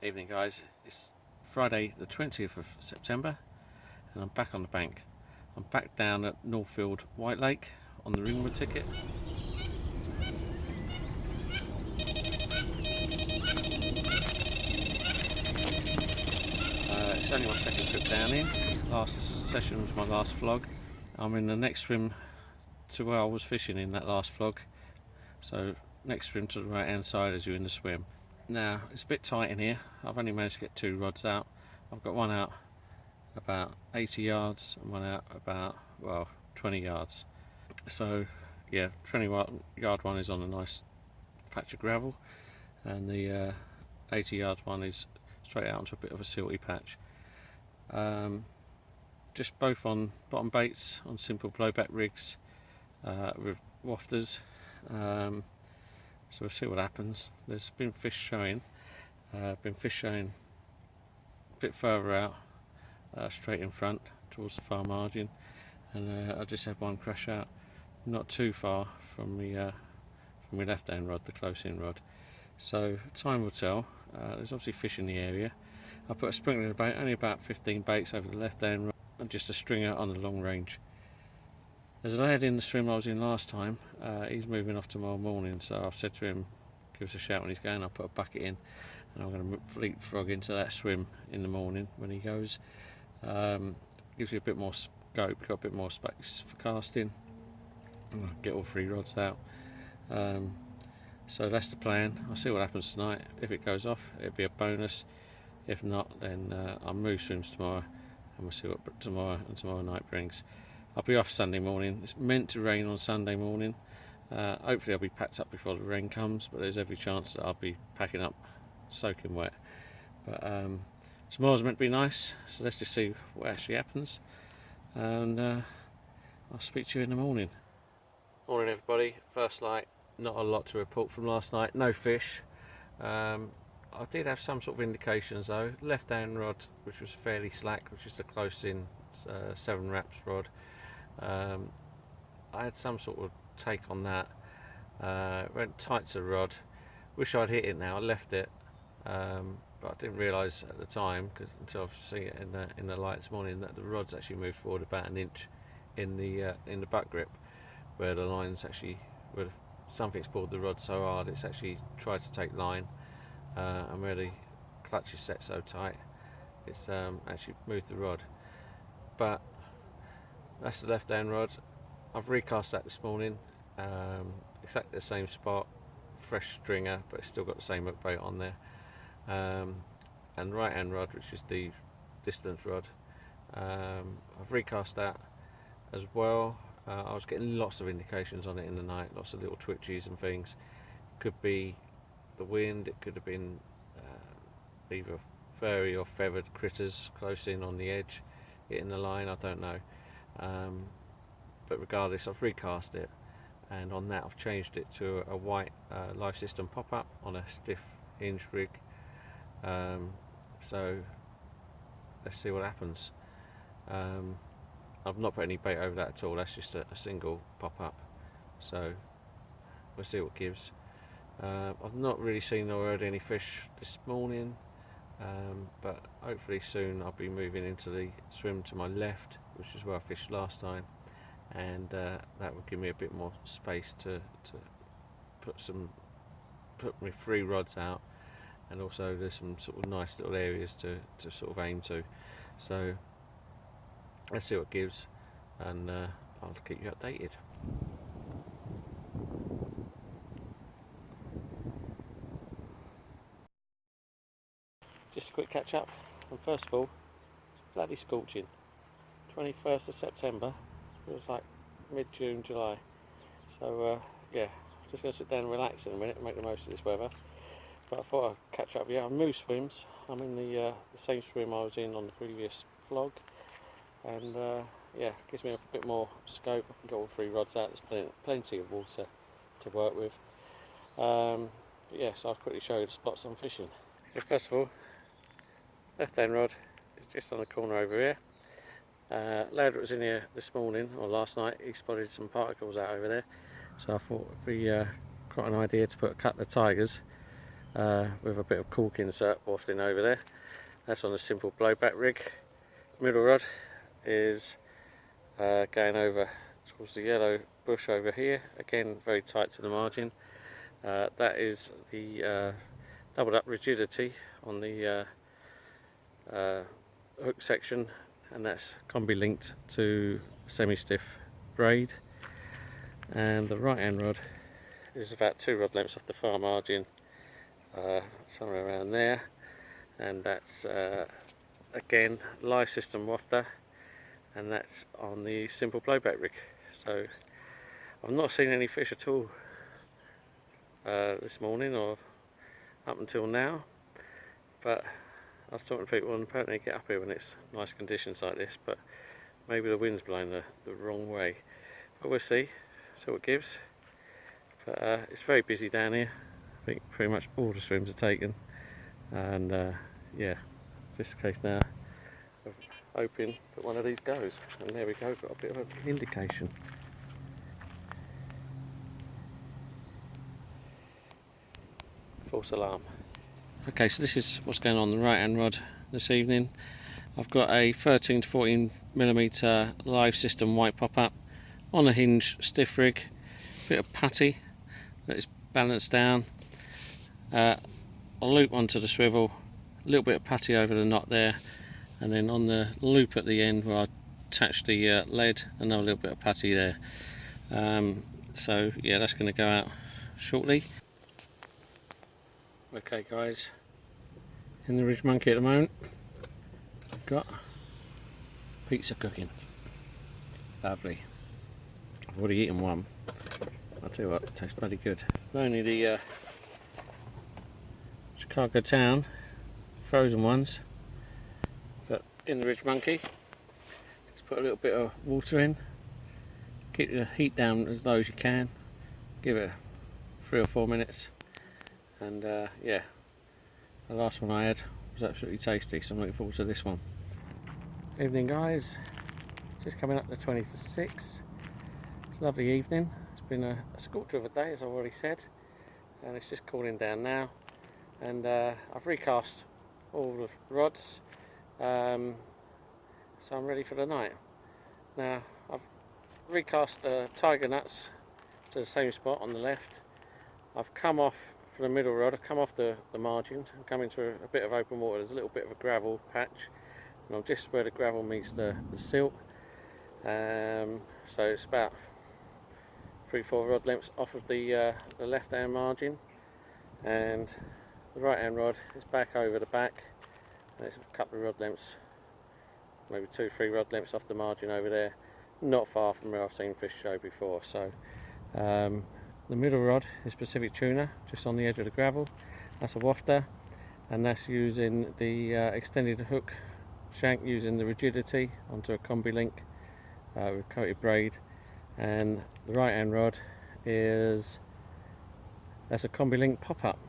Evening guys, it's Friday the 20th of September and I'm back on the bank. I'm back down at Northfield White Lake on the Ringwood ticket. It's only my second trip down here. Last session was my last vlog. I'm in the next swim to where I was fishing in that last vlog. So next swim to the right hand side as you're in the swim. Now it's a bit tight in here. I've only managed to get 2 rods out. I've got one out about 80 yards and one out about 20 yards. So yeah, 20 yard one is on a nice patch of gravel and the 80 yard one is straight out onto a bit of a silty patch. Just both on bottom baits on simple blowback rigs with wafters. So we'll see what happens. There's been fish showing. A bit further out, straight in front towards the far margin, and I just had one crash out not too far from my left hand rod, the close in rod. So time will tell. There's obviously fish in the area. I put a sprinkler bait, only about 15 baits over the left hand rod and just a stringer on the long range. There's a lad in the swim I was in last time. He's moving off tomorrow morning, so I've said to him, give us a shout when he's going. I'll put a bucket in and I'm going to leapfrog into that swim in the morning when he goes. Gives you a bit more scope, got a bit more space for casting. I'll get all 3 rods out. So that's the plan. I'll see what happens tonight. If it goes off, it'll be a bonus. If not, then I'll move swims tomorrow and we'll see what tomorrow night brings. I'll be off Sunday morning. It's meant to rain on Sunday morning. Hopefully I'll be packed up before the rain comes, but there's every chance that I'll be packing up soaking wet. But tomorrow's meant to be nice, so let's just see what actually happens, and I'll speak to you in the morning. Morning everybody. First light. Not a lot to report from last night. No fish. I did have some sort of indications though. Left hand rod, which was fairly slack, which is the close in 7 wraps rod. I had some sort of take on that. Went tight to the rod. Wish I'd hit it now. I left it, but I didn't realise at the time, until I've seen it in the light this morning, that the rod's actually moved forward about 1 inch in the butt grip, where the line's actually, where something's pulled the rod so hard it's actually tried to take line, and where the clutch is set so tight it's actually moved the rod. But that's the left hand rod. I've recast that this morning, exactly the same spot, fresh stringer, but it's still got the same hook bait on there, and right hand rod, which is the distance rod, I've recast that as well. I was getting lots of indications on it in the night, lots of little twitches and things. Could be the wind, it could have been either furry or feathered critters close in on the edge hitting the line, I don't know. But regardless, I've recast it, and on that I've changed it to a white life system pop-up on a stiff hinge rig. So let's see what happens. I've not put any bait over that at all. That's just a single pop-up, so we'll see what it gives. I've not really seen or heard any fish this morning, but hopefully soon I'll be moving into the swim to my left, which is where I fished last time, and that will give me a bit more space to put my 3 rods out, and also there's some sort of nice little areas to sort of aim to. So let's see what it gives, and I'll keep you updated. Just a quick catch up, and first of all, it's bloody scorching. 21st of September, it was like mid-June, July. So yeah, just going to sit down and relax in a minute and make the most of this weather. But I thought I'd catch up with you. I've moved swims. I'm in the same swim I was in on the previous vlog, and yeah, gives me a bit more scope. I can get all 3 rods out. There's plenty of water to work with. But yeah, so I'll quickly show you the spots I'm fishing. Yeah, first of all, left hand rod is just on the corner over here. Lad that was in here this morning or last night, he spotted some particles out over there, so I thought it'd be quite an idea to put a couple of tigers with a bit of cork insert wafting over there. That's on a simple blowback rig. Middle rod is going over towards the yellow bush over here, again very tight to the margin. That is the doubled up rigidity on the hook section, and that's combi linked to semi-stiff braid. And the right hand rod is about 2 rod lengths off the far margin, somewhere around there, and that's again live system wafter, and that's on the simple blowback rig. So I've not seen any fish at all this morning or up until now, but I've talked to people and apparently get up here when it's nice conditions like this, but maybe the wind's blowing the wrong way, but we'll see what it gives. But it's very busy down here. I think pretty much all the swims are taken, and yeah, it's this case now of hoping that one of these goes. And there we go, got a bit of an indication. False alarm. Okay, so this is what's going on the right hand rod this evening. I've got a 13 to 14 millimeter live system white pop-up on a hinge stiff rig, bit of putty that is balanced down. I'll loop onto the swivel, a little bit of putty over the knot there, and then on the loop at the end where I attach the lead, another little bit of putty there. So yeah, that's going to go out shortly. Okay guys, in the Ridge Monkey at the moment, I've got pizza cooking. Lovely. I've already eaten one. I'll tell you what, it tastes bloody good. Only the Chicago Town frozen ones, but in the Ridge Monkey, just put a little bit of water in, keep the heat down as low as you can, give it 3 or 4 minutes, and yeah, the last one I had was absolutely tasty, so I'm looking forward to this one. Evening guys, just coming up to 20 to 6. It's a lovely evening. It's been a scorcher of a day, as I've already said, and it's just cooling down now. And I've recast all the rods, so I'm ready for the night. Now I've recast tiger nuts to the same spot on the left. I've come off for the middle rod, I've come off the margin and come into a bit of open water. There's a little bit of a gravel patch, and I'm just where the gravel meets the silt. So it's about 3-4 rod lengths off of the left hand margin, and the right hand rod is back over the back, and it's a couple of rod lengths, maybe 2-3 rod lengths off the margin over there, not far from where I've seen fish show before. So the middle rod is Pacific Tuna, just on the edge of the gravel. That's a wafter, and that's using the extended hook shank, using the rigidity onto a combi link with coated braid. And the right hand rod that's a combi link pop-up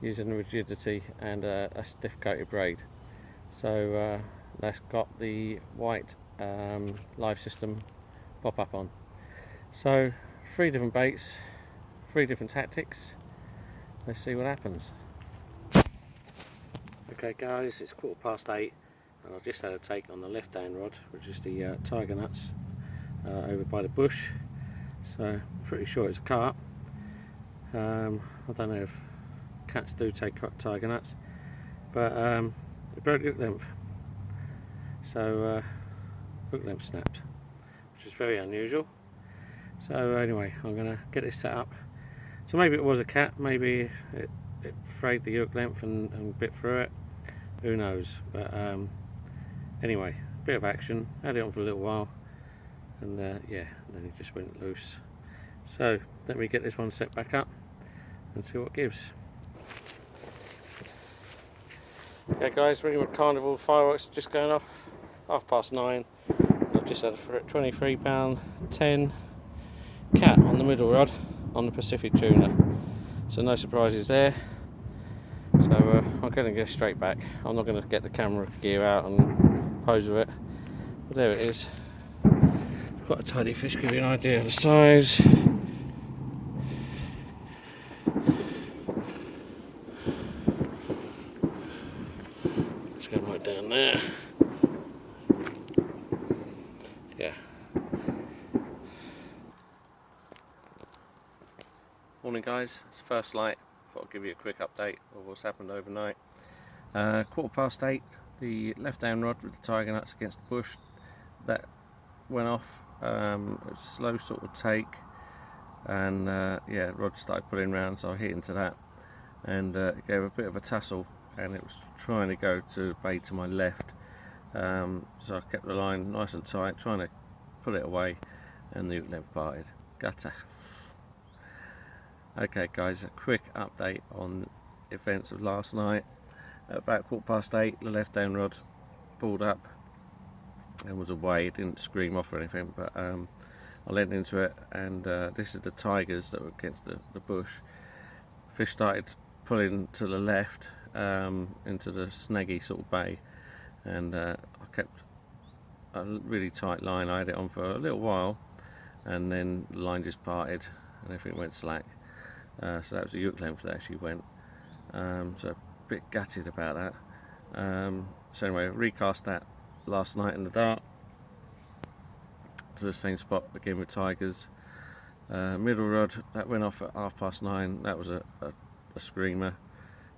using the rigidity and a stiff coated braid. So that's got the white live system pop-up on. So 3 different baits, 3 different tactics. Let's see what happens. Okay guys, it's 8:15, and I've just had a take on the left hand rod, which is the tiger nuts over by the bush. So I'm pretty sure it's a carp. I don't know if cats do take tiger nuts, but it broke the hook length. So hook length snapped, which is very unusual. So anyway, I'm going to get this set up. So maybe it was a cat, maybe it frayed the hook length and bit through it, who knows. But anyway, bit of action, had it on for a little while, and yeah, then it just went loose. So let me get this one set back up and see what it gives. Okay guys, Ringwood Carnival fireworks just going off, 9:30. I've just had a £23.10 cat on the middle rod on the Pacific Tuna, so no surprises there. So I'm going to go straight back. I'm not going to get the camera gear out and pose with it, but there it is. Quite a tidy fish, give you an idea of the size. It's going right down there. Yeah. Morning guys, it's first light. Thought I'd give you a quick update of what's happened overnight. 8:15, the left down rod with the tiger nuts against the bush, that went off. It was a slow sort of take, and yeah, rod started pulling round, so I hit into that, and it gave a bit of a tussle, and it was trying to go to bait to my left. So I kept the line nice and tight, trying to pull it away, and the hook length parted. Gutter. Okay guys, a quick update on events of last night. At about 8:15, the left down rod pulled up and was away. It didn't scream off or anything, but I leant into it, and this is the tigers that were against the bush. Fish started pulling to the left into the snaggy sort of bay, and I kept a really tight line. I had it on for a little while, and then the line just parted and everything went slack. So that was the hook length that actually went. So a bit gutted about that. So anyway, recast that last night in the dark to the same spot again with tigers. Middle rod, that went off at 9:30. That was a screamer,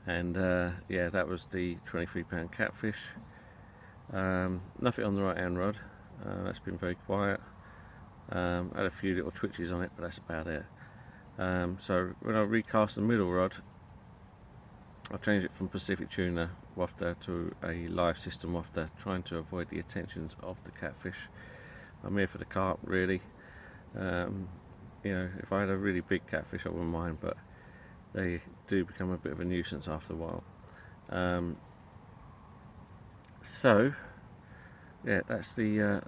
and yeah, that was the 23-pound catfish. Nothing on the right hand rod. That's been very quiet. Had a few little twitches on it, but that's about it. So when I recast the middle rod, I changed it from Pacific tuna wafter to a live system wafter, trying to avoid the attentions of the catfish. I'm here for the carp, really. You know, if I had a really big catfish I wouldn't mind, but they do become a bit of a nuisance after a while. So yeah, that's the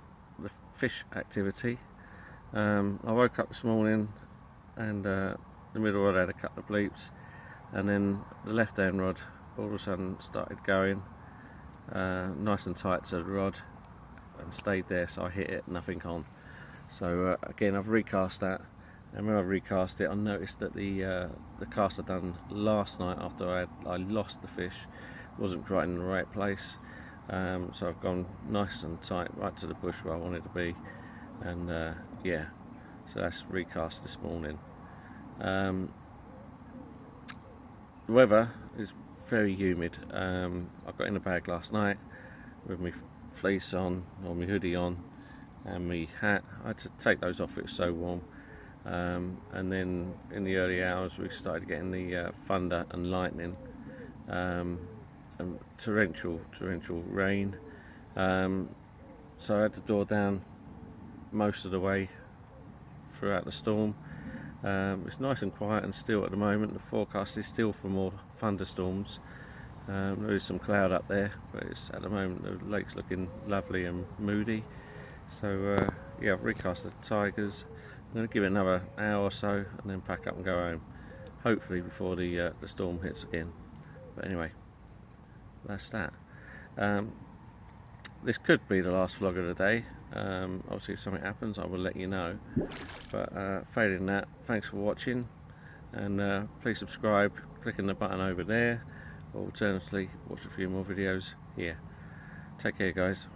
fish activity. I woke up this morning, and the middle rod had a couple of bleeps, and then the left hand rod all of a sudden started going nice and tight to the rod and stayed there, so I hit it, nothing on. So again, I've recast that, and when I recast it, I noticed that the cast I'd done last night after I lost the fish wasn't quite in the right place. So I've gone nice and tight right to the bush where I wanted to be, and yeah, so that's recast this morning. The weather is very humid. I got in the bag last night with my fleece on, or my hoodie on, and my hat. I had to take those off, it was so warm. And then in the early hours we started getting the thunder and lightning, and torrential rain. So I had the door down most of the way throughout the storm. It's nice and quiet and still at the moment. The forecast is still for more thunderstorms. There is some cloud up there, but it's, at the moment the lake's looking lovely and moody. So yeah, I've recast the tigers. I'm going to give it another hour or so and then pack up and go home, hopefully before the storm hits again. But anyway, that's that. This could be the last vlog of the day. Obviously if something happens I will let you know, but failing that, thanks for watching, and please subscribe clicking the button over there, or alternatively watch a few more videos here. Take care guys.